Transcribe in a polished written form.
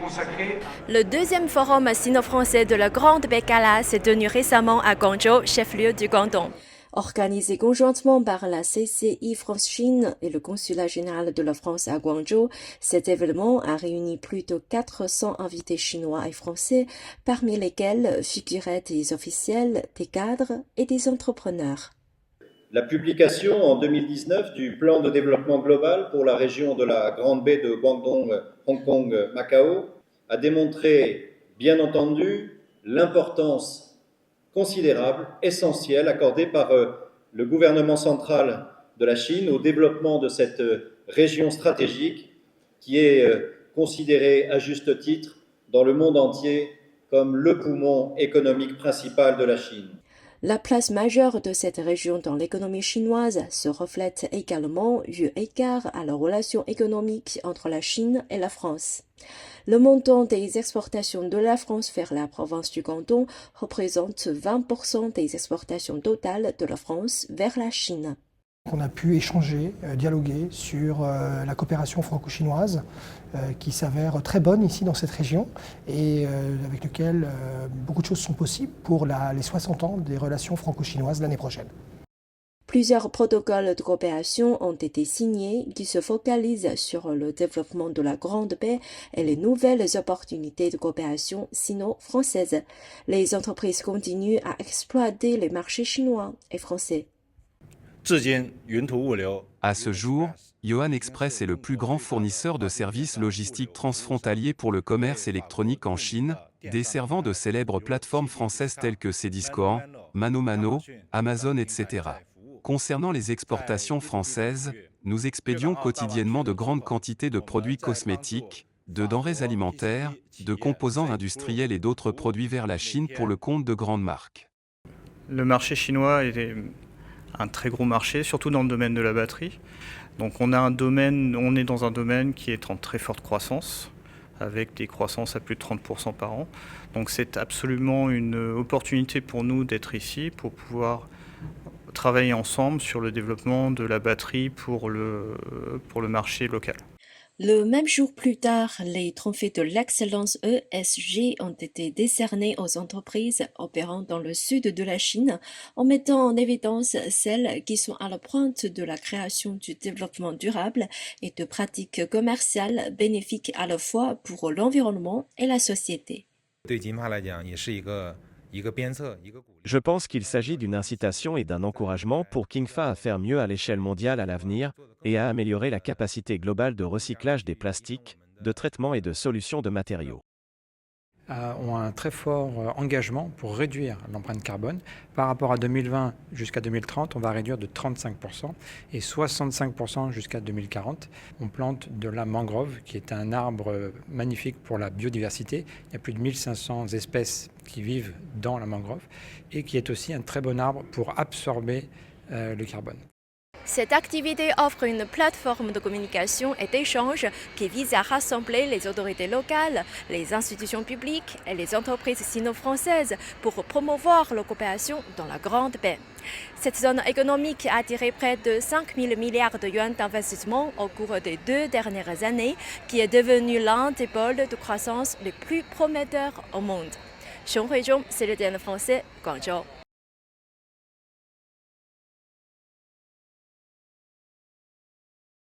consacré. Le deuxième forum sino-français de la Grande Baie Kala s'est tenu récemment à Guangzhou, chef-lieu du Guangdong. Organisé conjointement par la CCI France-Chine et le Consulat général de la France à Guangzhou, cet événement a réuni plus de 400 invités chinois et français, parmi lesquels figuraient des officiels, des cadres et des entrepreneurs. La publication en 2019 du plan de développement global pour la région de la Grande Baie de Guangdong, Hong Kong, Macao a démontré, bien entendu, l'importance considérable, essentielle, accordée par le gouvernement central de la Chine au développement de cette région stratégique qui est considérée à juste titre dans le monde entier comme le poumon économique principal de la Chine. La place majeure de cette région dans l'économie chinoise se reflète également eu égard à la relation économique entre la Chine et la France. Le montant des exportations de la France vers la province du Guangdong représente 20% des exportations totales de la France vers la Chine. On a pu échanger, dialoguer sur la coopération franco-chinoise qui s'avère très bonne ici dans cette région et avec lequel beaucoup de choses sont possibles pour les 60 ans des relations franco-chinoises l'année prochaine. Plusieurs protocoles de coopération ont été signés qui se focalisent sur le développement de la Grande Baie et les nouvelles opportunités de coopération sino-françaises. Les entreprises continuent à exploiter les marchés chinois et français. À ce jour, Yohan Express est le plus grand fournisseur de services logistiques transfrontaliers pour le commerce électronique en Chine, desservant de célèbres plateformes françaises telles que Cdiscount, ManoMano, Amazon, etc. Concernant les exportations françaises, nous expédions quotidiennement de grandes quantités de produits cosmétiques, de denrées alimentaires, de composants industriels et d'autres produits vers la Chine pour le compte de grandes marques. Le marché chinois est un très gros marché, surtout dans le domaine de la batterie. Donc on est dans un domaine qui est en très forte croissance, avec des croissances à plus de 30% par an. Donc c'est absolument une opportunité pour nous d'être ici, pour pouvoir travailler ensemble sur le développement de la batterie pour le marché local. Le même jour plus tard, les trophées de l'excellence ESG ont été décernés aux entreprises opérant dans le sud de la Chine, en mettant en évidence celles qui sont à la pointe de la création du développement durable et de pratiques commerciales bénéfiques à la fois pour l'environnement et la société. Je pense qu'il s'agit d'une incitation et d'un encouragement pour Kingfa à faire mieux à l'échelle mondiale à l'avenir et à améliorer la capacité globale de recyclage des plastiques, de traitement et de solutions de matériaux. Ont un très fort engagement pour réduire l'empreinte carbone. Par rapport à 2020 jusqu'à 2030, on va réduire de 35% et 65% jusqu'à 2040. On plante de la mangrove, qui est un arbre magnifique pour la biodiversité. Il y a plus de 1500 espèces qui vivent dans la mangrove et qui est aussi un très bon arbre pour absorber le carbone. Cette activité offre une plateforme de communication et d'échange qui vise à rassembler les autorités locales, les institutions publiques et les entreprises sino-françaises pour promouvoir la coopération dans la Grande Baie. Cette zone économique a attiré près de 5 000 milliards de yuans d'investissement au cours des 2 dernières années, qui est devenu l'un des pôles de croissance les plus prometteurs au monde. Xiong Huizhong, CDN français, Guangzhou.